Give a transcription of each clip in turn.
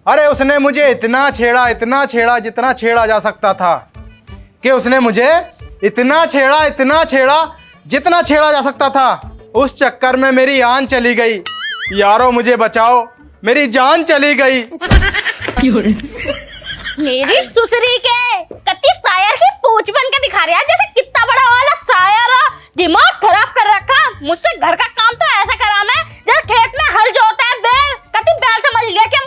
अरे उसने मुझे इतना छेड़ा जितना छेड़ा जा सकता था, कि उसने मुझे इतना छेड़ा जितना छेड़ा जा सकता था। उस चक्कर में मेरी जान चली गई। यारो मुझे बचाओ, मेरी जान चली गई। मेरी सुसरी के कत्ती शायर की पूछ बन के दिखा रहा है, जैसे कितना बड़ा वाला शायर हो। दिमाग खराब कर रखा। मुझसे घर का काम तो ऐसा करा मैं, जब खेत में हल जोता है बैल, कत्ती बैल समझ लिया क्या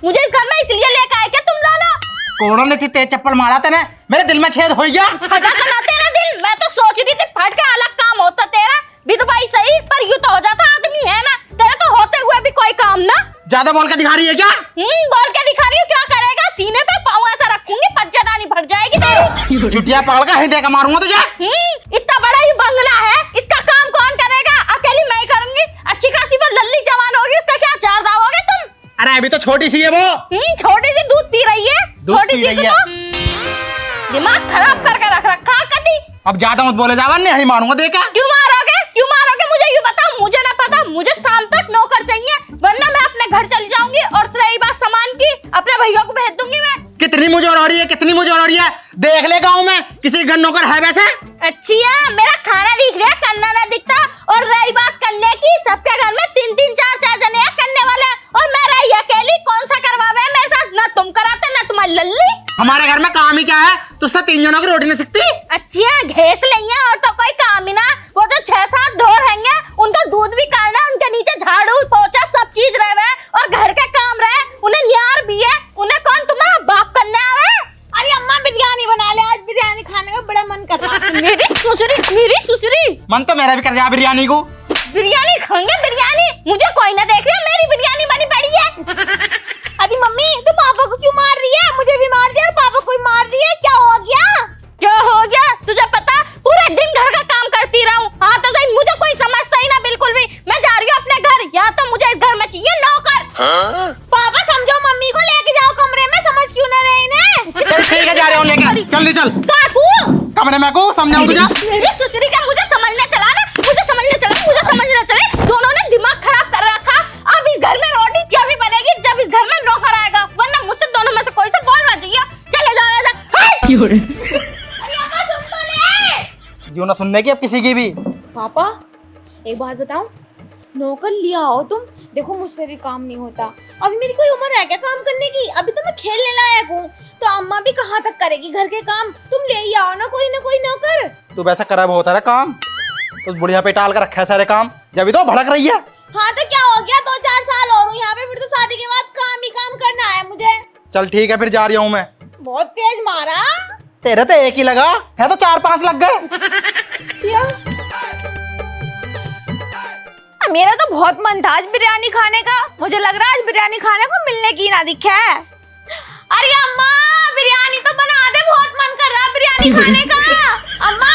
मुझे इस घर में इसलिए लेकर आए क्या तुम लोग? कोड़ों ने इतनी तेज चप्पल मारा तेने, मेरे दिल में छेद हो गया। फटा करना तेरा दिल, मैं तो सोच रही थी फट के अलग काम होता तेरा। विधवाई सही, पर यूं तो हो जाता आदमी है ना, तेरा तो होते हुए भी कोई काम ना। ज्यादा बोल के दिखा रही है क्या? बोल के दिखा रही हूँ, क्या करेगा? सीने पे पाँव ऐसा रखूंगी, पज्जादानी भर जाएगी तेरी। चुटिया पकड़ के हिंदे का मारूंगा तुझे। इतना बड़ा ही बंगला है, इसका काम कौन करेगा? अकेली मैं ही करूंगी। अच्छी खासी वो लल्ली जवान होगी, उसका क्या चार दावोगे तुम? अरे अभी तो छोटी सी है वो। छोटी सी दूध पी रही है, दूध छोटी पी सी रही को है। तो दिमाग खराब करके रख रखा कभी। अब ज्यादा मत बोले जावन, नहीं मारूंगा देखा। क्यों मारोगे मुझे? ये बताओ, मुझे ना पता। मुझे शाम तक नौकर चाहिए, वरना मैं अपने घर चली जाऊंगी। और रही बात सामान की, अपने भैया को भेज दूंगी मैं। कितनी मुझे हो रही है, देख ले गाँव में किसी घर नौकर है वैसे? अच्छी है, मेरा खाना दिख रहा है, करना ना दिखता। और रही बात करने की, सबके घर में 3-3, 4-4 जने हैं करने वाले, और मैं रही अकेली। कौन सा करवावे है मेरे साथ? ना तुम कराते ना तुम्हारी लल्ली। हमारे घर में काम ही क्या है, तुझसे 3 जनों की रोटी नहीं सीखती। अच्छी है, घेस लेंगे और तो कोई काम ही ना। वो जो 6-7 ढोर हैंगे, उनका दूध भी काटना, उनके नीचे झाड़ू पोछा सब चीज रहे, और घर के काम रहे। उन्हें न्यार भी है, उन्हें कौन तुम्हारा बाप करने आवे? अरे अम्मा बिरयानी बना ले, आज बिरयानी खाने का बड़ा मन कर रहा है। मेरी सुसरी मन तो मेरा भी कर रहा बिरयानी को। बिरयानी खाएंगे बिरयानी, मुझे कोई ना देख रहा, मेरी बिरयानी बनी पड़ी है। अरे मम्मी तो पापा को क्यों मार रही है? मुझे भी मार दिया और पापा को भी मार रही है, क्या हो गया? क्या हो गया तुझे पता? पूरे दिन घर का काम करती रहूं। हाँ तो सही, मुझे कोई समझता ही ना बिल्कुल भी। मैं जा रही हूँ अपने घर, या तो मुझे इस घर में चाहिए नौकर। पापा समझो, मम्मी को लेके जाओ कमरे में, समझ क्यों ना रहे इन्हें? चल ठीक है, जा रहे हो लेके। चल काकू, कमरे में को समझाऊं तुझे। मेरी सुसरी का मुझे समझने चला। दोनों ने दिमाग खराब कर रखा। अब इस घर में रोटी क्या भी बनेगी जब इस घर में नौकर आएगा, वरना मुझसे दोनों में से कोई से बोलना चाहिए। चले जाओ। जो ना सुनने की अब किसी की भी। पापा एक बात बताऊं, नौकर लिया हो तुम, देखो मुझसे भी काम नहीं होता। अभी मेरी कोई उम्र है क्या काम करने की? अभी तो मैं खेलने लायक हूँ, तो अम्मा भी कहाँ तक करेगी घर के काम? तुम ले ही आओ ना कोई नौकर। तू वैसा करा होता है काम, उस बुढ़िया पे टाल कर रखा है सारे काम, जब तो भड़क रही है। हाँ तो क्या हो गया, 2-4 साल और हूँ यहाँ पे, फिर तो शादी के बाद काम ही काम करना है मुझे। चल ठीक है, फिर जा रही हूँ मैं। बहुत तेज मारा। तेरे तो एक ही लगा है, तो 4-5 लग गए। मेरा तो बहुत मन था आज बिरयानी खाने का, मुझे लग रहा है आज बिरयानी खाने को मिलने की ना दिखे है। अरे अम्मा बिरयानी तो बना दे, बहुत मन कर रहा है बिरयानी खाने का। अम्मा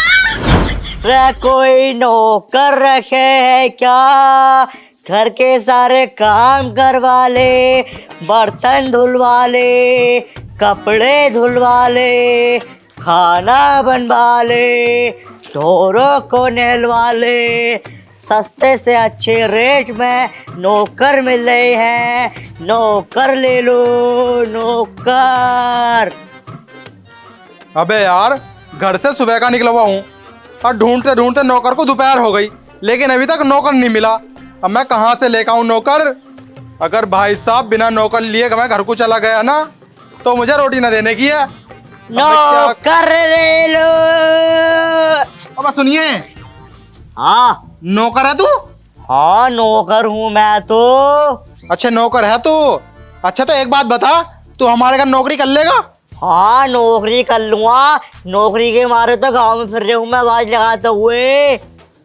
रे कोई नौकर रखे है क्या? घर के सारे काम करवा ले, बर्तन धुलवा ले, कपड़े धुलवा ले, खाना बनवा ले, ढोरों को नहलवा ले। सस्ते से अच्छे रेट में नौकर मिल रहे हैं, नौकर ले लो नौकर। अबे यार, घर से सुबह का निकला हुआ हूँ और ढूंढते ढूंढते नौकर को दोपहर हो गई, लेकिन अभी तक नौकर नहीं मिला। अब मैं कहाँ से लेकर आऊँ नौकर? अगर भाई साहब बिना नौकर लिए मैं घर को चला गया ना, तो मुझे रोटी ना देने की है। नौकर ले लो। अब सुनिए। हाँ नौकर है तू? हाँ नौकर हूँ मैं तो। अच्छा नौकर है तू? अच्छा तो एक बात बता, तू हमारे घर नौकरी कर लेगा? हाँ नौकरी कर लूंगा, नौकरी के मारे तो गांव में फिर रही हूँ मैं आवाज लगाते हुए।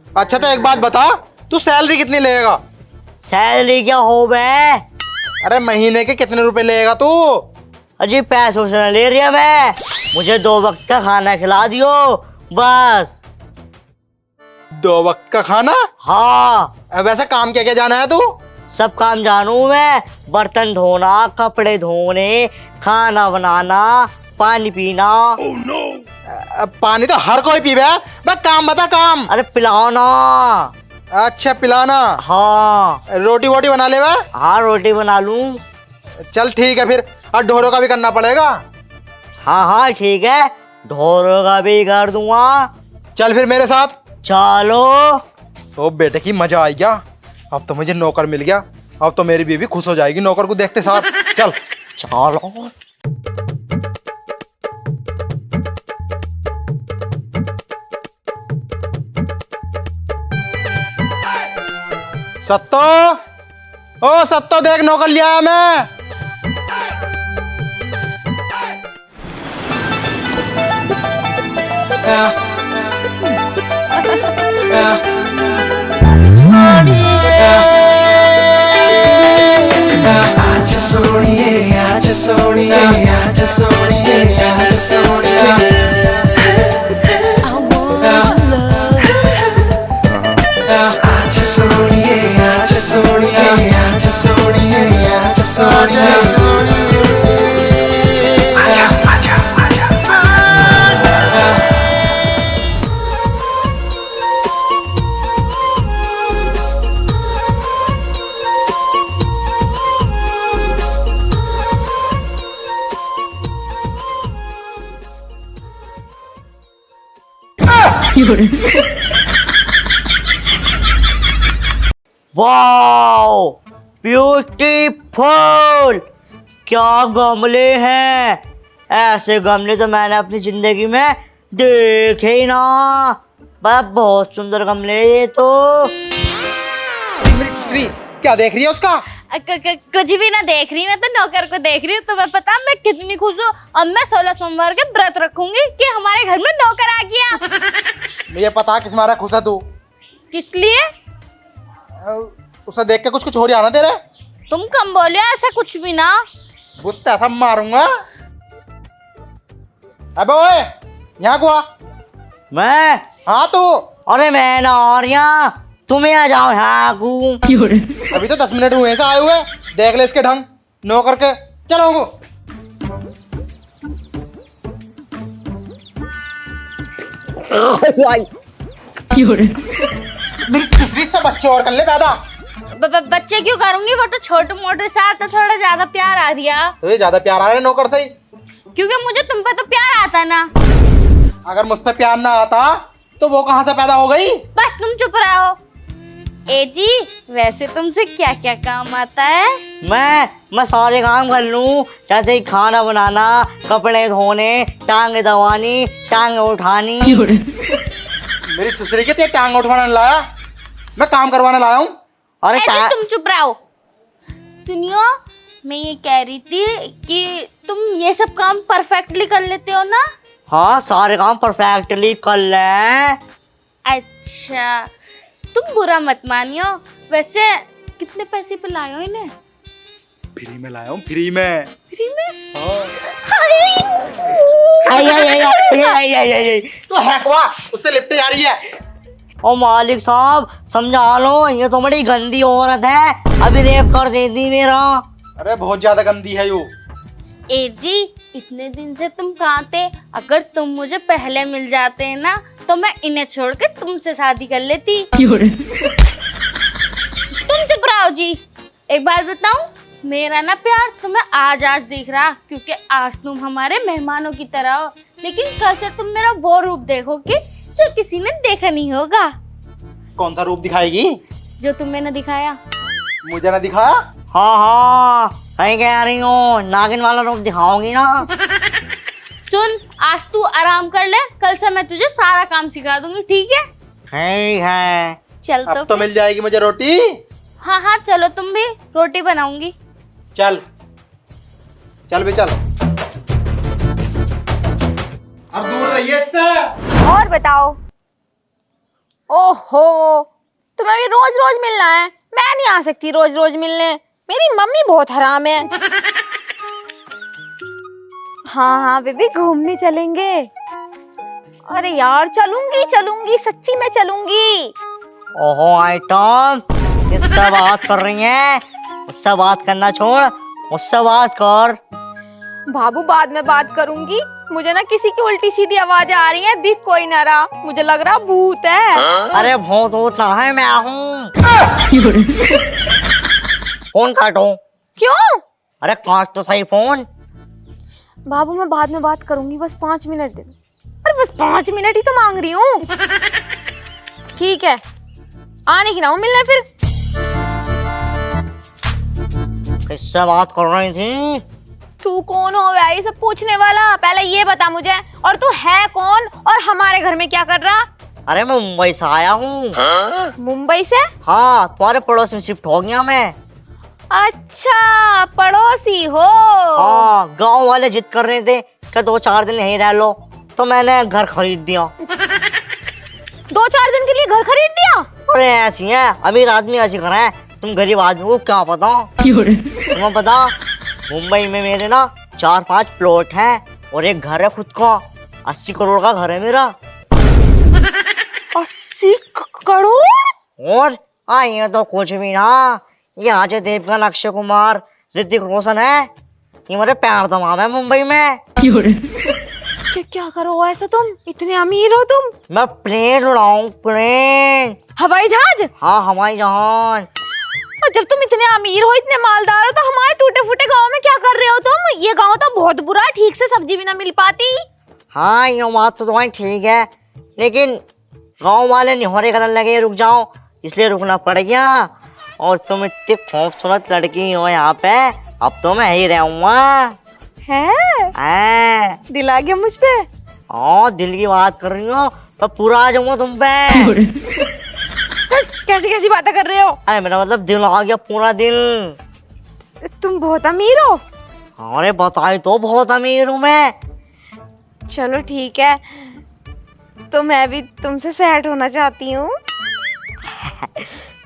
अच्छा तो एक बात बता, तू सैलरी कितनी लेगा? सैलरी क्या हो बे? अरे महीने के कितने रुपए लेगा तू? अजी पैसों से न ले रही है मैं, मुझे 2 वक्त का खाना खिला दियो बस। 2 वक्त का खाना? हाँ। वैसे काम क्या क्या जाना है तू? सब काम जानू मैं, बर्तन धोना, कपड़े धोने, खाना बनाना, पानी पीना। पानी तो हर कोई पीवे, बस काम बता काम। अरे पिलाना। अच्छा पिलाना। हाँ। रोटी वोटी बना ले बा? हाँ रोटी बना लूं। चल ठीक है फिर, और ढोरों का भी करना पड़ेगा। हाँ हाँ ठीक है, ढोरों का भी कर दूंगा। चल फिर मेरे साथ। चलो। ओ बेटे की मजा आ गया, अब तो मुझे नौकर मिल गया, अब तो मेरी बीवी खुश हो जाएगी नौकर को देखते साथ। चल चलो। सत्तो, ओ सत्तो देख नौकर लिया आया मैं। आजा सोनिए, आजा सोनिए, आजा सोनिए, आजा सोनिए। आजा सोनिए, आजा सोनिए, आजा सोनिए, आजा सोनिए। आजा, आजा, आजा। वाओ, ब्यूटीफुल, क्या गमले हैं। ऐसे गमले तो मैंने अपनी जिंदगी में देखे ही ना। बहुत सुंदर गमले हैं ये तो। मेरी सुश्री क्या देख रही है उसका? कुछ भी ना देख रही, मैं तो नौकर को देख रही हूँ। तुम्हें पता मैं कितनी खुश हूँ। अब मैं 16 सोमवार के व्रत रखूंगी कि हमारे घर में नौकर आ गया। मुझे पता किस मारा खुश है तू। किस लिए? उसे देख के कुछ कुछ हो रहा ना तेरे। तुम कम बोले, ऐसा कुछ भी ना। बुत्ता ऐसा मारूंगा। अबे ओए, यहाँ को आ। मैं? हाँ तू। अरे मैं ना और यहाँ, तुम्हें आ जाओ यहाँ को। अभी तो 10 मिनट हुए से आए हुए, देख ले इसके ढंग नौकर के। चलो वो मेरी सुश्री से बच्चे और कर ले पैदा। बच्चे क्यों करूंगी, वो तो छोटे मोटे साथ तो थोड़ा ज्यादा प्यार आ दिया। तो ये ज्यादा प्यार आ रहा है नौकर से ही, क्योंकि मुझे तुम पे तो प्यार आता ना। अगर मुझ पे प्यार ना आता तो वो कहाँ से पैदा हो गई? बस तुम चुप रहो। ए जी, वैसे तुमसे क्या क्या काम आता है? मैं सारे काम कर लूं, जैसे खाना बनाना, कपड़े धोने, टांगे दबानी, टांगे उठानी। मेरी सुसरी के तेरे टांग उठवाने लाया, मैं काम करवाने लाया हूँ। अरे ऐसे तुम चुप रहो। सुनियो, मैं ये कह रही थी कि तुम ये सब काम परफेक्टली कर लेते हो ना? हाँ, सारे काम परफेक्टली कर ले। अच्छा, तुम बुरा मत मानियो। वैसे कितने पैसे पे लाए हो इन्हें? फ्री में लाया हूँ, फ्री में। फ्री में? आई। तो हैकवा उससे लिपटे जा रही है। ओ मालिक साहब, समझा लो, ये तो बड़ी गंदी औरत है, अभी रेप कर देती मेरा। अरे बहुत ज्यादा गंदी है यू। ए जी, इतने दिन से तुम कहाँ थे? अगर तुम मुझे पहले मिल जाते हैं ना, तो मैं इन्हें छोड़ के तुमसे शादी कर लेती। तुम चुप रहो जी। एक बात बताऊं, मेरा ना प्यार तुम्हें आज दिख रहा, क्योंकि आज तुम हमारे मेहमानों की तरह हो। लेकिन कल से तुम मेरा वो रूप देखोगे जो किसी ने देखा नहीं होगा। कौन सा रूप दिखाएगी? जो तुमने न दिखाया। मुझे ना दिखाया? हाँ, सही कह रही हूँ, नागिन वाला रूप दिखाऊंगी ना। सुन, आज तू आराम कर ले, कल से मैं तुझे सारा काम सिखा दूंगी, ठीक है? ठीक है। चल अब तो मिल जाएगी मुझे रोटी। हाँ हाँ, चलो, तुम भी रोटी बनाऊंगी। चल चल भी चल, अब दूर रहिए इससे। और बताओ। ओहो, तुम्हें भी रोज रोज मिलना है? मैं नहीं आ सकती रोज रोज मिलने, मेरी मम्मी बहुत हराम है। हाँ हाँ बेबी, घूमने चलेंगे। अरे यार, चलूंगी चलूंगी, सच्ची में चलूंगी। ओहो आइटम, किससे बात कर रही है? उससे बात करना छोड़, मुझसे बात कर। बाबू, बाद में बात करूंगी। मुझे ना किसी की उल्टी सीधी आवाज आ रही है, दिख कोई ना रहा, मुझे लग रहा भूत है। अरे भूत भूत ना है, मैं हूँ। फोन काटो। क्यों? अरे काट तो सही फोन। बाबू मैं बाद में बात करूंगी, बस 5 मिनट दे दो। अरे बस 5 मिनट ही तो मांग रही हूँ। ठीक है, आने की ना हूँ मिलने फिर। किससे बात कर रही थी? तू कौन हो गया ये सब पूछने वाला? पहले ये बता मुझे, और तू है कौन और हमारे घर में क्या कर रहा? अरे मैं मुंबई से आया हूँ। मुंबई से? हाँ, तुम्हारे पड़ोस में शिफ्ट हो गया मैं। अच्छा, पड़ोसी हो। हाँ, गांव वाले जिद कर रहे थे कि 2-4 दिन यहीं रह लो, तो मैंने घर खरीद दिया। 2-4 दिन के लिए घर खरीद दिया? अरे ऐसी है, अमीर आदमी ऐसी कर है, तुम गरीब आदमी को क्या पता। तुम्हें पता, मुंबई में मेरे ना 4-5 प्लॉट हैं और एक घर है खुद का। 80 करोड़ का घर है मेरा। 80 करोड़? और ये तो कुछ भी ना, ये अजय देवगन, अक्षय कुमार, ऋतिक रोशन है, ये मेरे प्यार तमाम है मुंबई में। क्या करो ऐसा तुम? इतने अमीर हो तुम? मैं प्लेन उड़ाऊं, प्लेन। हवाई जहाज? हाँ, हवाई जहाज। और जब तुम इतने अमीर हो, इतने मालदार हो, तो हमारे टूटे फूटे गांव में क्या कर रहे हो तुम? ये गांव तो बहुत बुरा है, ठीक से सब्जी भी ना मिल पाती। हाँ, ये बात तो तुम्हारी ठीक है, लेकिन गांव वाले निहोरे करने लगे रुक जाओ, इसलिए रुकना पड़ गया। और तुम इतनी खूबसूरत लड़की हो यहाँ पे, अब तो मैं ही रहूंगा। है? दिल आ गया मुझ पे? हाँ, दिल की बात कर रही हो, तो पूरा आ जाऊंगा तुम पे। कैसी कैसी बातें कर रहे हो? अरे मेरा मतलब दिल आ गया, पूरा दिल। तुम बहुत अमीर हो? अरे बताई तो, बहुत अमीर हूँ मैं। चलो ठीक है, तो मैं भी तुमसे सेट होना चाहती हूँ।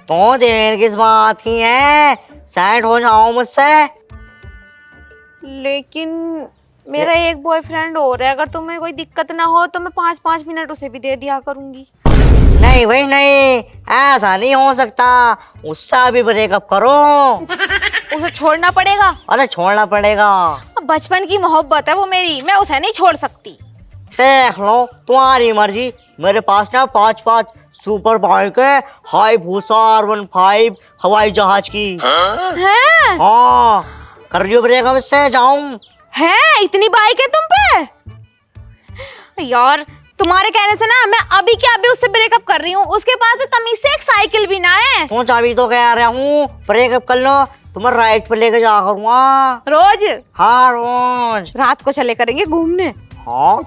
तो देर किस बात की है, सेट हो जाओ मुझसे। लेकिन मेरा एक बॉयफ्रेंड और है, अगर तुम्हें कोई दिक्कत ना हो तो मैं 5-5 मिनट उसे भी दे दिया करूंगी। नहीं भाई नहीं, ऐसा नहीं हो सकता, उससे अभी ब्रेकअप करो। उसे छोड़ना पड़ेगा? अरे छोड़ना पड़ेगा। अब बचपन की मोहब्बत है वो मेरी, मैं उसे नहीं छोड़ सकती। देख लो, तुम्हारी मर्जी। मेरे पास ना 5-5 सुपर बाइक है, हाई भूसा R15 हवाई जहाज की। हैं? हाँ, कर लियो ब्रेकअप इससे, जाऊं। हैं? इतनी बाइक है तुम पे? यार तुम्हारे कहने से ना मैं अभी के अभी उससे ब्रेकअप कर रही हूँ। उसके पास तो तमीज से एक साइकिल भी ना है। तो अभी तो कह रहा हूँ ब्रेकअप कर लो, तुम्हें राइड पे लेके जा करूँगा। रोज? हाँ, रोज। रात को चले करेंगे घूमने। हाँ।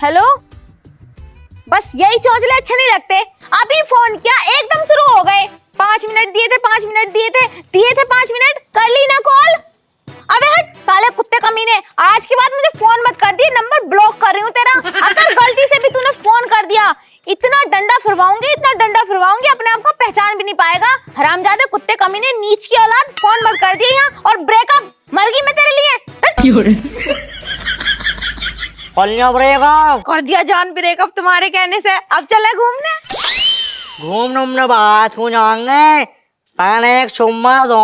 हेलो, बस यही चौंचले अच्छे नहीं लगते। अभी फोन किया, एकदम शुरू हो गए। 5 मिनट दिए थे, 5 मिनट दिए थे 5 मिनट, कर ली ना कॉल। अबे हट साले कुत्ते कमीने, आज के बाद मुझे फोन मत कर दिए, नंबर ब्लॉक कर रही हूँ तेरा। अगर गलती से भी तूने फोन कर दिया, इतना डंडा फिरवाऊंगी, अपने आप को पहचान भी नहीं पाएगा। हरामजादे कुत्ते कमीने, नीच की औलाद, फोन मत कर दिए यहाँ। और ब्रेकअप, मर गई मैं तेरे लिए। ब्रेकअप कर दिया जान ब्रेकअप तुम्हारे कहने से। अब चले घूमने? घूमने बात हो जाएंगे, पहले एक चुम्मा दो।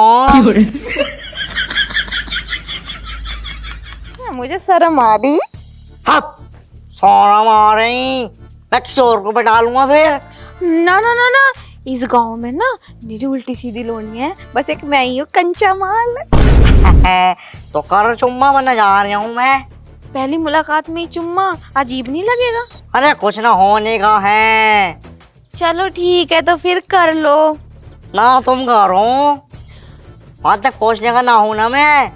मुझे शर्म आ रही। हप, शर्म आ रही, मैं किसी और को बैठा लूंगा फिर। ना ना ना ना, इस गांव में ना मेरी उल्टी सीधी लोनी है, बस एक मैं ही हूँ कंचा माल। तो कर चुम्मा, बनने जा रही हूँ मैं। पहली मुलाकात में ही चुम्मा, अजीब नहीं लगेगा? अरे कुछ ना होने का है। चलो ठीक है, तो फिर कर लो ना, तुम करो, वहां तक पहुंचने का ना हूं ना मैं।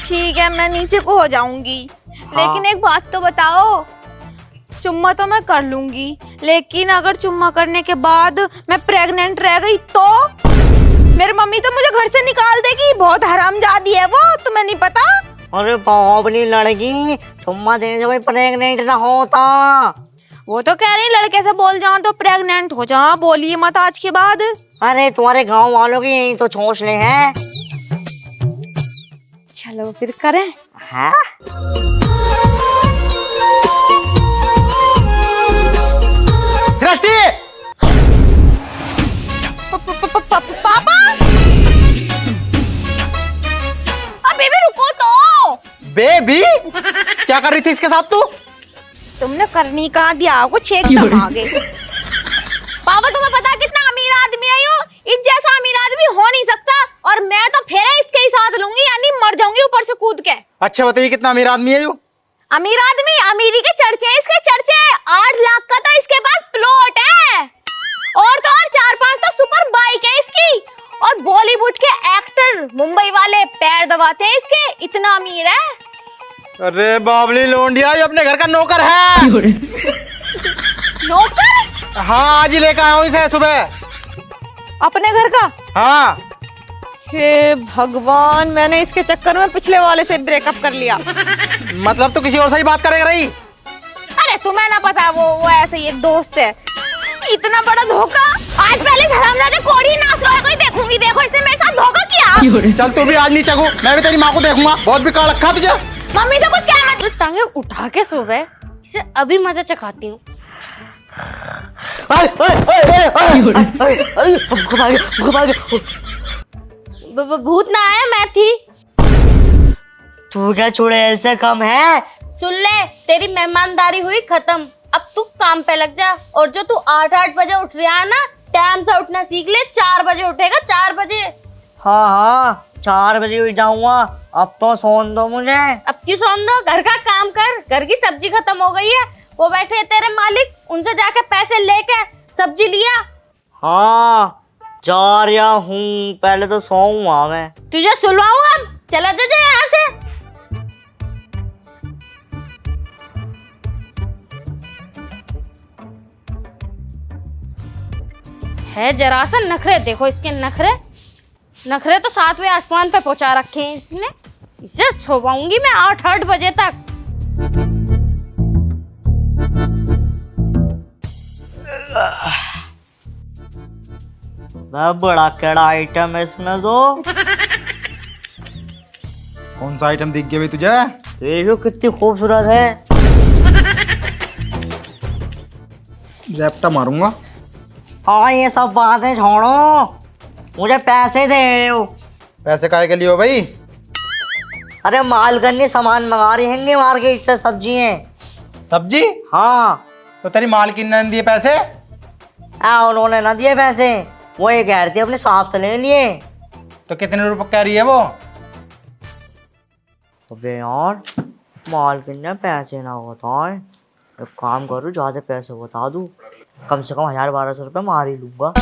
ठीक है, मैं नीचे को हो जाऊंगी। लेकिन एक बात तो बताओ, चुम्मा तो मैं कर लूंगी, लेकिन अगर चुम्मा करने के बाद मैं प्रेग्नेंट रह गई तो मेरी मम्मी तो मुझे घर से निकाल देगी। बहुत हरामजादी है वो, तुम्हें नहीं पता? अरे बाबली लड़की, चुम्मा देने से कोई प्रेग्नेंट ना होता। वो तो कह रही लड़के से बोल जाओ तो प्रेग्नेंट हो जाओ, बोलिए मत आज के बाद। अरे तुम्हारे गांव वालों की यही तो चोंचले हैं। चलो फिर करें। हाँ? सृष्टि, पापा, अब बेबी रुको तो। बेबी क्या कर रही थी इसके साथ तू? तुमने करनी कहाँ दिया, वो छेक दम आ गए। पापा तुम्हें पता कितना अमीर आदमी है यो, इस हो नहीं सकता, और मैं तो फेरे इसके ही साथ लूंगी, यानी मर जाऊंगी ऊपर से कूद के। अच्छा बताइए कितना अमीर आदमी है यू? अमीर आदमी, अमीरी के चर्चे हैं इसके, चर्चे। 8 लाख का तो इसके पास प्लॉट है, और तो और 4-5 तो सुपर बाइक है इसकी, और बॉलीवुड के एक्टर मुंबई वाले पैर दबाते हैं इसके, इतना अमीर है। अरे बाबली लोंडिया, ये अपने घर का नौकर है। नौकर? हाँ, आज ही लेकर आया हूँ इसे सुबह। अपने घर का? हाँ। हे भगवान, मैंने इसके चक्कर में पिछले वाले से ब्रेकअप कर लिया। मतलब तो किसी और से ही बात करेगा रही? अरे तुम्हें ना पता, वो ऐसे ही एक दोस्त है। इतना बड़ा धोखा! आज पहले हरामजादे कोड़ी नाच रहा है कोई देखूंगी, देखो इसने मेरे साथ धोखा किया। चल तू भी आज नहीं चगू, मैं भी तेरी माँ को देखूंगा, बहुत बिगाड़ रखा तुझे। मम्मी से कुछ कह मत। तो टांगे उठा के सो गए, इसे अभी मजा चखाती हूँ। भूत ना आया, मैं थी। तू क्या चुड़ैल से कम है? सुन ले, तेरी मेहमानदारी हुई खत्म, अब तू काम पे लग जा। और जो तू 8-8 बजे उठ रहा है ना, टाइम से उठना सीख ले। 4 बजे उठेगा, 4 बजे। हाँ हाँ, 4 बजे उठ जाऊंगा। अब तो सोन दो मुझे। अब क्यों सोन दो? घर का काम कर, घर की सब्जी खत्म हो गई है, वो बैठे हैं तेरे मालिक, उनसे जाके पैसे लेके सब्जी लिया। हाँ, जा रहा हूँ, पहले तो सोऊंगा मैं। तुझे सुलवाऊं अब, चला जा यहाँ से। है जरा सा नखरे, देखो इसके नखरे, नखरे तो 7वें आसमान पे पहुंचा रखे हैं इसने। इसे छुपाऊंगी मैं 8-8 बजे तक। बड़ा केड़ा आइटम है इसमें तो। कौन सा आइटम दिख गया भाई तुझे? देखो कितनी खूबसूरत है। रैप्टा मारूंगा। हाँ, ये सब बातें छोड़ो, मुझे पैसे दे। पैसे काहे के लिए हो भाई? अरे माल करनी सामान मंगा रही हैंगे मार्केट से, सब्जी है। सब्जी? हाँ। तो तेरी मालकिन ने दिए पैसे? उन्होंने ना दिए पैसे, वो ये कह रही थी अपने साहब से ले लिए। तो कितने रुपए कह रही है वो? अबे यार, मालकिन ने पैसे ना बताए, एक काम करूँ, ज्यादा पैसे बता दूँ, कम से कम 1000-1200 रुपये मार ही लूंगा।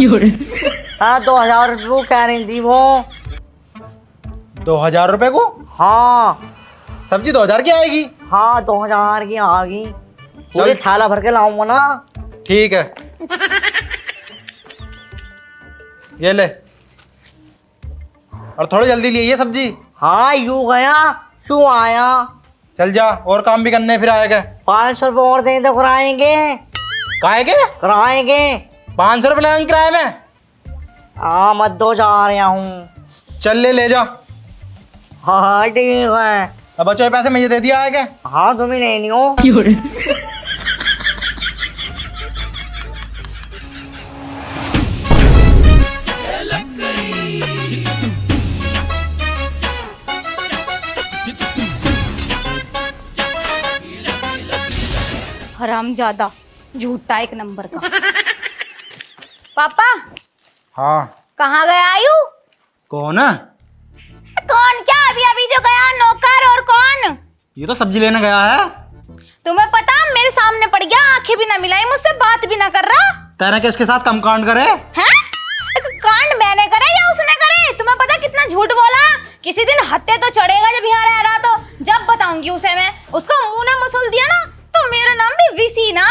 हाँ, 2000 रुपये कह रही थी वो। 2000 रुपए को? हाँ। सब्जी 2000 की आएगी? हाँ, 2000 की आ गई, पूरी थाला भर के लाऊंगा ना। ठीक है, ये ले, और थोड़ी जल्दी लिए ये सब्जी। हाँ, यूं गया क्यों आया। चल जा, और काम भी करने फिर आएगा। 500 रुपये और दे तो कराएंगे। काहे के? कराएंगे। 500 रुपए लगेंगे किराए में? हाँ, मत दो, जा रहा हूँ। चल ले जा। हाँ ठीक है। अब बच्चों पैसे मुझे दे दिया आएगा। हाँ, तुम ही नहीं हो। हरामजादा, झूठा एक नंबर का। पापा। हाँ। कहाँ गया आयु? कौन है? कौन क्या, अभी अभी जो गया नौकर, और कौन? ये तो सब्जी लेने गया है। तुम्हें पता, मेरे सामने पड़ गया, आंखें भी ना मिलाई, मुझसे बात भी ना कर रहा। तेरे के उसके साथ कम कांड करे? हैं? कांड मैंने करे या उसने करे? तुम्हें पता कितना झूठ बोला। किसी दिन हत्या तो चढ़ेगा जब यहाँ रह रहा, तो जब बताऊंगी उसे मैं। उसको मुंह ने मसल दिया ना, तो मेरा नाम भी विसी ना।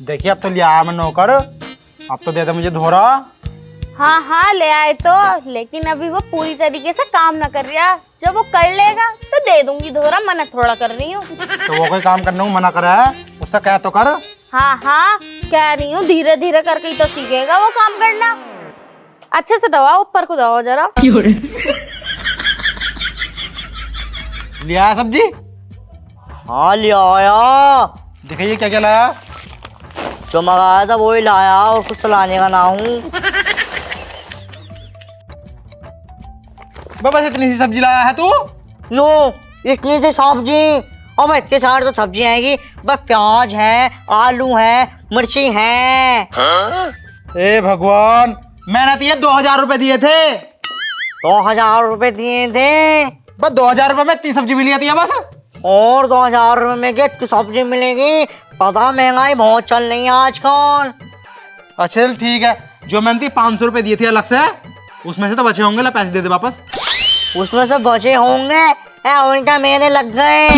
देखिए, अब तो लिया मैं नौकर, अब तो दे दे मुझे धोरा। हाँ हाँ ले आए तो, लेकिन अभी वो पूरी तरीके से काम ना कर रहा। जब वो कर लेगा तो दे दूंगी धोरा, मना थोड़ा कर रही हूँ। तो वो कोई काम करने को मना करा है, उससे कह तो कर। हाँ हाँ कह रही हूँ, धीरे धीरे करके ही तो सीखेगा वो काम करना। अच्छे से दबाओ, ऊपर को दबाओ जरा। लिया है सब्जी? हाँ, ले आया। दिखाइए क्या क्या लाया। जो मंगाया था वो ही लाया, और कुछ तो लाने का ना हूँ। बस इतनी सी सब्जी लाया है तू? नो, इतनी सी सब्जी और मैं इतनी सारी तो सब्जी आएगी, बस प्याज है, आलू है, मिर्ची है। ए भगवान, मैंने तो ये 2000 रुपए दिए थे। 2000 रुपए दिए थे? बस 2000 रुपए में इतनी सब्जी मिली आती है बस। और 2000 रुपए में कितनी सब्जी मिलेगी? पता महंगाई बहुत चल रही है आजकल। अच्छा चल ठीक है, जो मैंने 500 रुपए दिए थे अलग से, उसमें से तो बचे होंगे, ला पैसे दे दे वापस। उसमें से बचे होंगे, उल्टा मेरे लग गए।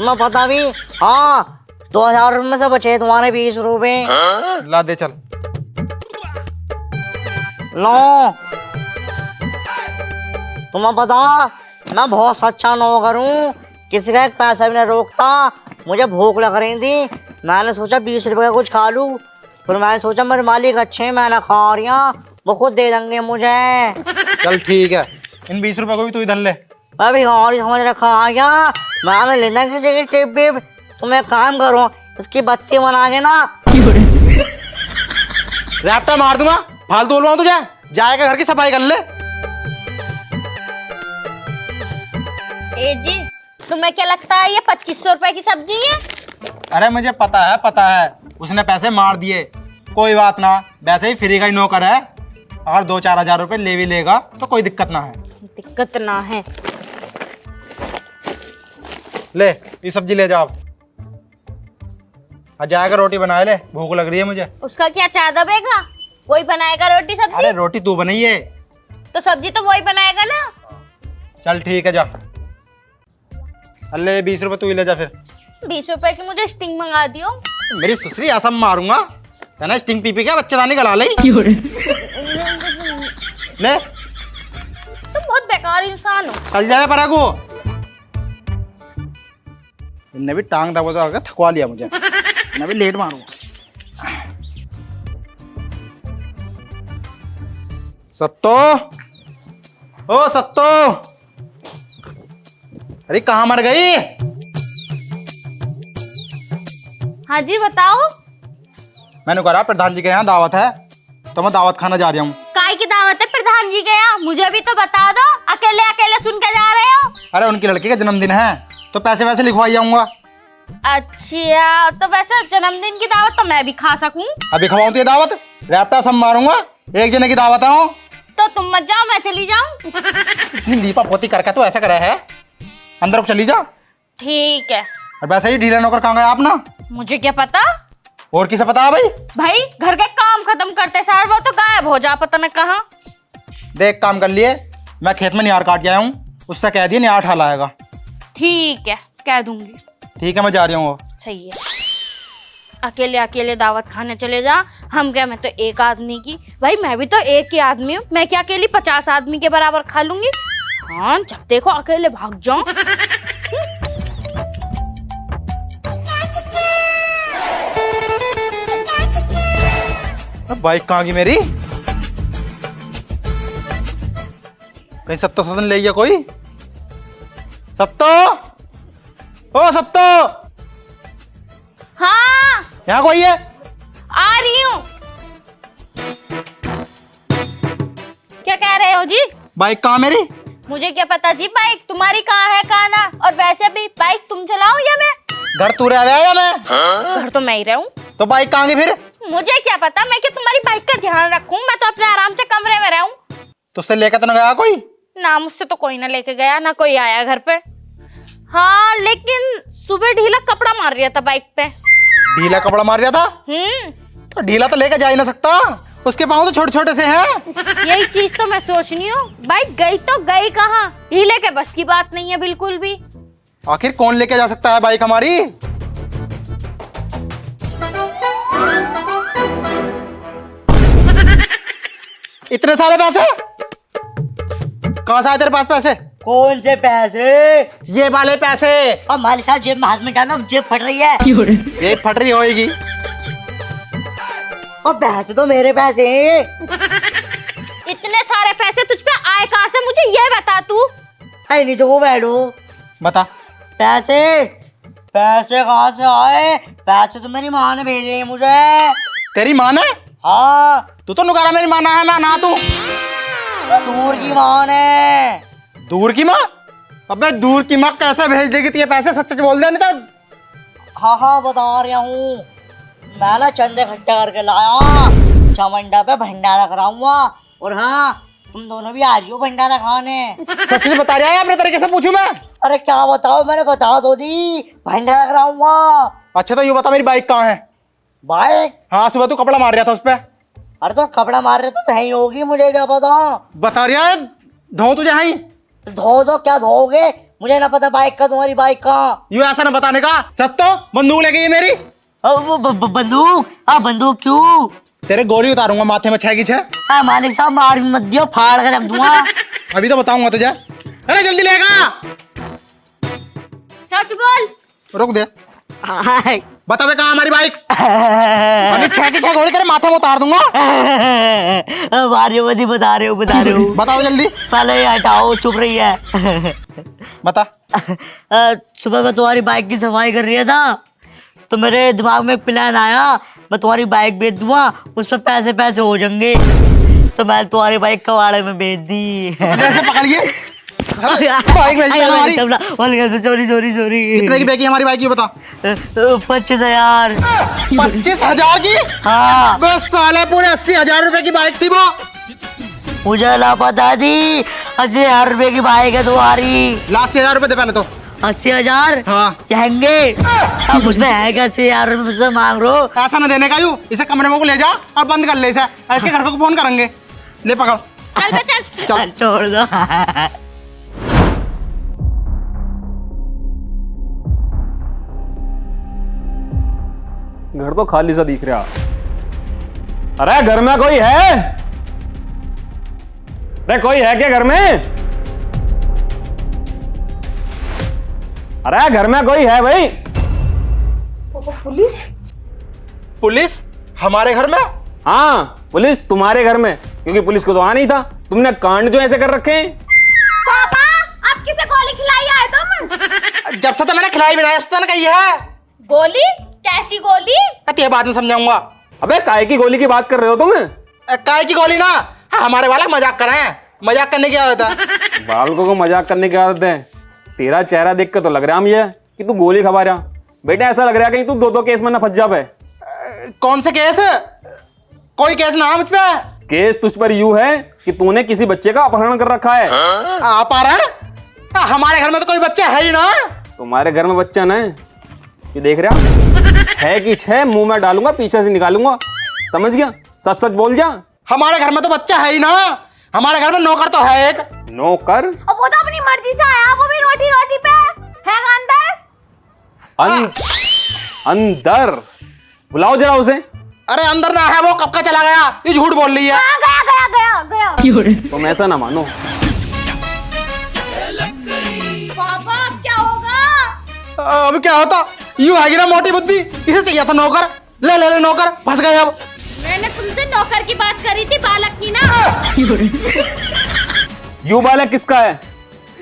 मैं पता भी, हाँ 2000 रुपए में से बचे तुम्हारे 20 रुपए। ला दे चल। लो, तुम्हें पता मैं बहुत सच्चा नौकर हूँ, किसी का एक पैसा भी नहीं रोकता। मुझे भूख लग रही थी, मैंने सोचा 20 रुपए का कुछ खा लूँ। फिर मैंने सोचा मेरे मालिक अच्छे हैं, मैं ना खा रही हूँ, वो खुद दे देंगे मुझे। चल ठीक है, इन 20 रुपए को भी तू इधर ले। अभी और समझ रखा आ गया, मैं लेना किसी की टिप विप। तुम एक काम करो, इसकी बत्ती बना के ना रैप्टा मार दूंगा, फालतू बोलवाऊं तुझे। जाएगा घर की सफाई कर ले। ए जी, तुम्हें क्या लगता है ये 2500 रुपए की सब्जी है? अरे मुझे पता है, उसने पैसे मार दिए, कोई बात ना, वैसे ही फ्री का ही नौकर है। अगर 2-4 हजार रुपए ले भी लेगा तो कोई दिक्कत ना है। दिक्कत ना है। ले ये सब्जी ले जाओ। और जाकर रोटी बनाए ले, भूख लग रही है मुझे। उसका क्या चाह दबेगा? वही बनाएगा रोटी सब्जी? अरे रोटी तू बनाइए। तो सब्जी तो वही बनाएगा ना। चल ठीक है, जा। अल्ले 20 रुपए तू ही ले जा फिर। 20 रुपए की मुझे स्टिंग मंगा दियो। मेरी सुसरी ऐसा मारूंगा, है ना, स्टिंग पी क्या बच्चेदानी गला ले। ले तुम बहुत बेकार इंसान हो। चल जाए परागू। इनने भी टांग दबा दबा थकवा लिया मुझे। मैं भी लेट मारूंगा। सत्तो, ओ सत्तो, अरे कहाँ मर गई? हाँ जी बताओ। मैंने कहा प्रधान जी के यहाँ दावत है, तो मैं दावत खाना जा रहा हूँ। काय की दावत है प्रधान जी के यहाँ? मुझे भी तो बता दो, अकेले अकेले सुन के जा रहे हो। अरे उनकी लड़की का जन्मदिन है, तो पैसे वैसे लिखवाई आऊंगा। अच्छा, तो वैसे जन्मदिन की दावत तो मैं भी खा सकूं? अभी खवाऊं तो ये दावत, रैप्टा सब मारूंगा। एक जने की दावत है। तो तुम मत जाओ, मैं चली जाऊं। इतनी लीपा पोती करके तो ऐसा करे है, अंदर को चली जा। ठीक है। और वैसे ही ढीला नौकर कहाँ गया अपना? मुझे क्या पता? और किसे पता है भाई? भाई घर के काम खत्म करते सार वो तो गायब हो जा, पता न कहाँ। देख काम कर लिए, मैं खेत में निहार काट के आया हूँ, उससे कह दिए निहार ठा लाएगा। ठीक है, कह दूंगी। ठीक है, मैं जा रही हूँ। सही है। अकेले अकेले दावत खाने चले जा। हम क्या, मैं तो एक आदमी की, भाई मैं भी तो एक ही आदमी हूँ, मैं क्या अकेली 50 आदमी के बराबर खा लूंगी? हाँ, जब देखो अकेले भाग जाऊं। बाइक कहाँ गई मेरी? कहीं सत्तो सदन ले गया कोई? सत्तो, ओ सत्तो, हाँ यहाँ कोई है? आ रही हूँ। क्या कह रहे हो जी? बाइक कहाँ मेरी? मुझे क्या पता जी, बाइक तुम्हारी कहाँ है कहाँ ना। और वैसे भी बाइक तुम चलाओ या मैं? घर तू रह या मैं? घर तो मैं ही रहूं। तो बाइक कहाँ गई फिर? मुझे क्या पता, मैं क्या तुम्हारी बाइक का ध्यान रखूं? मैं तो अपने आराम से कमरे में रहूं। तुझसे लेकर तो न गया कोई? ना मुझसे तो कोई ना लेके गया, ना कोई आया घर पे। हाँ लेकिन सुबह ढीला कपड़ा मार रहा था बाइक पे। ढीला कपड़ा मार रहा था? तो ढीला तो लेकर जा ही ना सकता, उसके पाँव तो छोटे छोटे से हैं। यही चीज तो मैं सोचनी हूँ, बाइक गई तो गई कहाँ? ढीले के बस की बात नहीं है बिल्कुल भी। आखिर कौन लेके जा सकता है बाइक हमारी? इतने सारे पैसे कहाँ से आए तेरे पास पैसे? कौन से पैसे? ये वाले पैसे। और मालिक साहब जेब में हाथ में डालो, जेब फट रही है। ये फट रही होगी। और पैसे तो मेरे पैसे हैं। इतने सारे पैसे तुझ पे आए कहाँ से, मुझे ये बता तू। अरे नीचे को बैठो। बता। पैसे पैसे कहाँ से आए? पैसे तो मेरी माँ ने भेजे हैं मुझे। तेरी माँ ने? हाँ। तू तो नुकारा मेरी माँ ना है, मैं ना तू। दूर की माँ ने। दूर की माँ? अबे दूर की माँ कैसे भेज देगी ये पैसे, सच सच बोल दे, नहीं तो। हाँ हाँ बता रहा हूँ, मैं ना चंदे इकट्ठा करके लाया, चामुंडा पे भंडारा कराऊंगा। और हाँ, तुम दोनों भी आ जाओ भंडारा खाने। सच सच बता रहा है, अपने तरीके से पूछूं मैं? अरे क्या बताओ, मैंने बता दो दी, भंडारा कराऊंगा। अच्छा तो ये बता मेरी बाइक कहाँ है? बाइक? हाँ सुबह तू कपड़ा मार रहा था उस पे। अरे तो कपड़ा मार रहे तो सही होगी, मुझे क्या पता। बता रहा है धो तुझे ही। धो दो, क्या धोगे, मुझे ना पता बाइक का, तुम्हारी बाइक का। यू ऐसा ना बताने का। सत्तो बंदूक लेके ये मेरी। बंदूक? हाँ बंदूक क्यों? तेरे गोली उतारूंगा माथे में 6 की 6। हाँ मालिक साहब, मार भी मत दियो, फाड़ कर रख दूंगा। अभी तो बताऊंगा तुझे। अरे जल्दी लेगा। सच बोल। रुक दे, हाँ। बता बे कहाँ हमारी बाइक? अभी 6 की 6 गोली तेरे माथे में उतार दूंगा। मारियो मत ही, बता रहे हो। बताओ जल्दी। पहले ये हटाओ, चुप रही है। बता। सुबह मैं तुम्हारी बाइक की सफाई कर रही था, तो मेरे दिमाग में प्लान आया, मैं तुम्हारी बाइक बेच दूंगा, उस पर पैसे हो जाएंगे। तो मैं तुम्हारी बाइक कबाड़े में बेच दी। कैसे पकड़िए? बाइक बेच दी हमारी। सॉरी। कितने की बेची हमारी बाइक, ये बता। 25,000। 25,000 की? हाँ। बस साले पूरे 80,000 रुपए की बाइक थी वो। मुझे ना पता थी, 80,000 रुपए की बाइक है तुम्हारी। लाख 80,000 रुपए दे पहले तो। 80,000? हाँ। कहेंगे अब उसमें है क्या, 80,000 रुपए मुझसे मांग रहे हो? ऐसा ना देने का यू, इसे कमरे में को ले जा और बंद कर ले इसे, इसके घर को फोन करेंगे। ले पकड़। चल बे चल। चल। छोड़ दो। घर तो खाली सा दिख रहा। अरे घर में कोई है? अरे कोई है क्या घर में? अरे घर में कोई है भाई? पुलिस हमारे घर में? हाँ पुलिस तुम्हारे घर में, क्योंकि पुलिस को तो आना ही था। तुमने कांड जो ऐसे कर रखे हैं। पापा, आप किसे गोली खिलाई आए तुम? जब से तो मैंने खिलाई बनाया उसने कही है। गोली? कैसी गोली? ये बात में समझाऊंगा। अबे काय की गोली की बात कर रहे हो तुम? काय की गोली ना, हमारे वाला मजाक कर रहे हैं। मजाक करने की आदत है। बालकों को मजाक करने की आदत है। तेरा चेहरा देख के तो लग रहा है मुझे कि तू गोली खबा रहा। बेटा ऐसा लग रहा है कि तू 2 केस में ना फंस जाए। कौन से केस? कोई केस ना मुझ पे। केस तुझ पर यूं है कि तूने किसी बच्चे का अपहरण कर रखा है। अपहरण? हमारे घर में तो कोई बच्चा है ही ना। तुम्हारे घर में बच्चा ना है, ये देख रहा है कि 6 मुंह में डालूंगा, पीछे से निकालूंगा, समझ गया? सच सच बोल जा। हमारे घर में तो बच्चा है ही ना। हमारे घर में नौकर तो है एक। नौकर? अब वो तो अपनी मर्जी से आया, वो भी रोटी पे है अंदर। अंदर बुलाओ जरा उसे। अरे अंदर ना है, वो कब का चला गया। ये झूठ बोल रही है। गया। तुम ऐसा ना मानो। पापा अब क्या होगा? अब क्या होता? यूं है ना मोटी बुद्धि, इसे चाहिए था नौकर। ले ले ले नौकर, फंस गए अब। मैंने तुमसे नौकर की बात करी थी, बालक की ना। यू बालक किसका है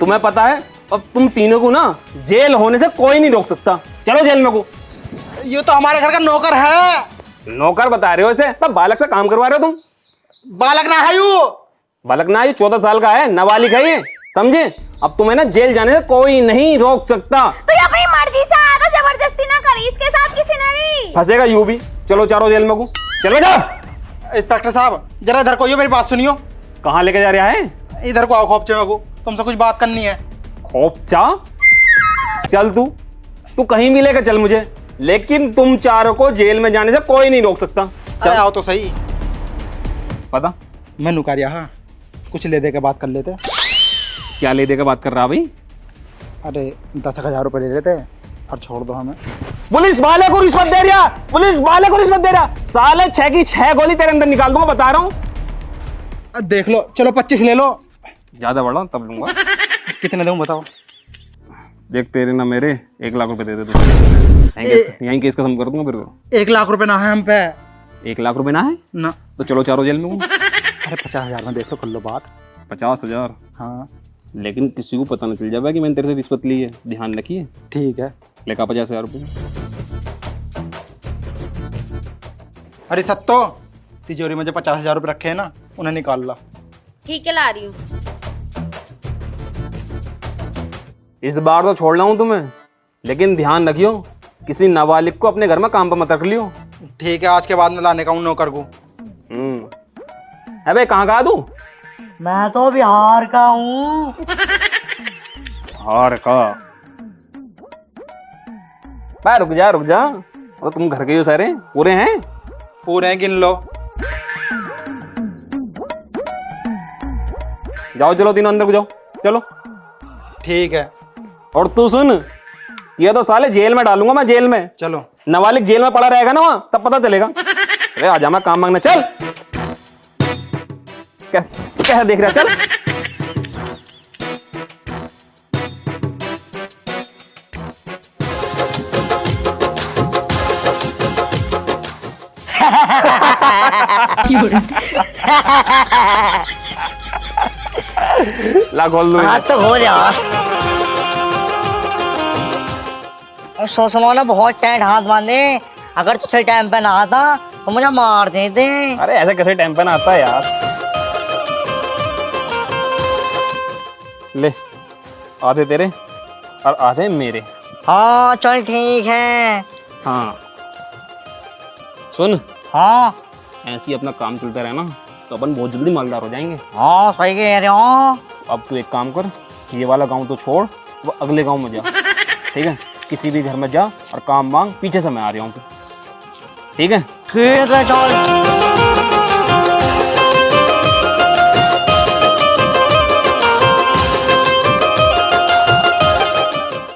तुम्हें पता है? अब तुम तीनों को ना जेल होने से कोई नहीं रोक सकता। चलो जेल में को। ये तो हमारे घर का नौकर है। नौकर बता रहे हो इसे? तब बालक से काम करवा रहे हो तुम। बालक ना है यू। बालक ना, ये 14 साल का है, नाबालिग है ये, समझे? अब तुम्हें ना जेल जाने से कोई नहीं रोक सकता। तो ये अपनी मर्जी से आया था, जबरदस्ती ना करी इसके साथ किसी ने भी। फंसेगा यू भी। चलो चारों जेल में को। चलो जा। इंस्पेक्टर साहब जरा इधर को आइयो, मेरी बात सुनियो। कहाँ लेके जा रहा है? इधर को आओ खोपचे में को, तुमसे कुछ बात करनी है। खोपचा? चल तू कहीं भी लेकर चल मुझे, लेकिन तुम चारों को जेल में जाने से कोई नहीं रोक सकता। अरे आओ तो सही। पता मैं नुकारिया, हाँ कुछ ले दे के बात कर लेते। क्या ले दे के बात कर रहा भाई? अरे 10,000 रुपए ले लेते और छोड़ दो हमें। पुलिस वाले को रिश्वत दे रहा, पुलिस वाले को रिश्वत दे रहा। साले 6 की 6 गोली तेरे अंदर निकाल दूंगा, बता रहा हूँ। देख लो, चलो 25 ले लो। ज्यादा बढ़ा तब लूंगा। कितने दूं बताओ? देख तेरे ना मेरे 1 लाख रुपए दे दे तू। यहीं केस खत्म कर दूंगा फिर तो। 1 लाख रुपए ना है हम पे। 1 लाख रुपए ना है ना। तो चलो चारों जेल में। अरे 50,000 में देख लो, कर लो बात। 50,000? हाँ लेकिन किसी को पता न चल जाए कि मैंने तेरे से रिश्वत ली है, ध्यान रखिए। ठीक है। लेका 50,000 रुपये। अरे सत्तो, तिजोरी में जो 50,000 रुपए रखे हैं ना, उन्हें निकाल ला। ठीक है ला रही हूँ। इस बार तो छोड़ रहा हूँ तुम्हें, लेकिन ध्यान रखियो किसी नाबालिग को अपने घर में काम पर मत रख लियो। ठीक है, आज के बाद में लाने का हूँ नौकर को। अबे कहाँ का तू? मैं तो बिहार का हूँ। और का भाई रुक जा और तुम घर के जो सारे पूरे हैं? पूरे हैं, गिन लो। जाओ चलो तीनों अंदर को जाओ, चलो। ठीक है, और तू सुन, ये तो साले जेल में डालूंगा मैं, जेल में। चलो। नाबालिग जेल में पड़ा रहेगा ना वहां, तब पता चलेगा। अरे आजा, मैं काम मांगने। चल क्या देख रहा, चल। ला खोल दो। हाथ तो हो जा। और सुनो ना, बहुत टाइट हाथ बांधे। अगर तू सही टाइम पे ना आता तो मुझे मार देते। अरे ऐसे कैसे टाइम पे ना आता है यार। ले, आधे तेरे और आधे मेरे। हाँ चल ठीक है। हाँ सुन, हाँ ऐसे ही अपना काम चलता रहे ना तो अपन बहुत जल्दी मालदार हो जाएंगे। हाँ सही कह रहे हो। अब तू एक काम कर, ये वाला गांव तो छोड़, वो अगले गांव में जा। ठीक है, किसी भी घर में जा और काम मांग, पीछे से मैं आ रहा हूँ। ठीक है? ठीक है चल।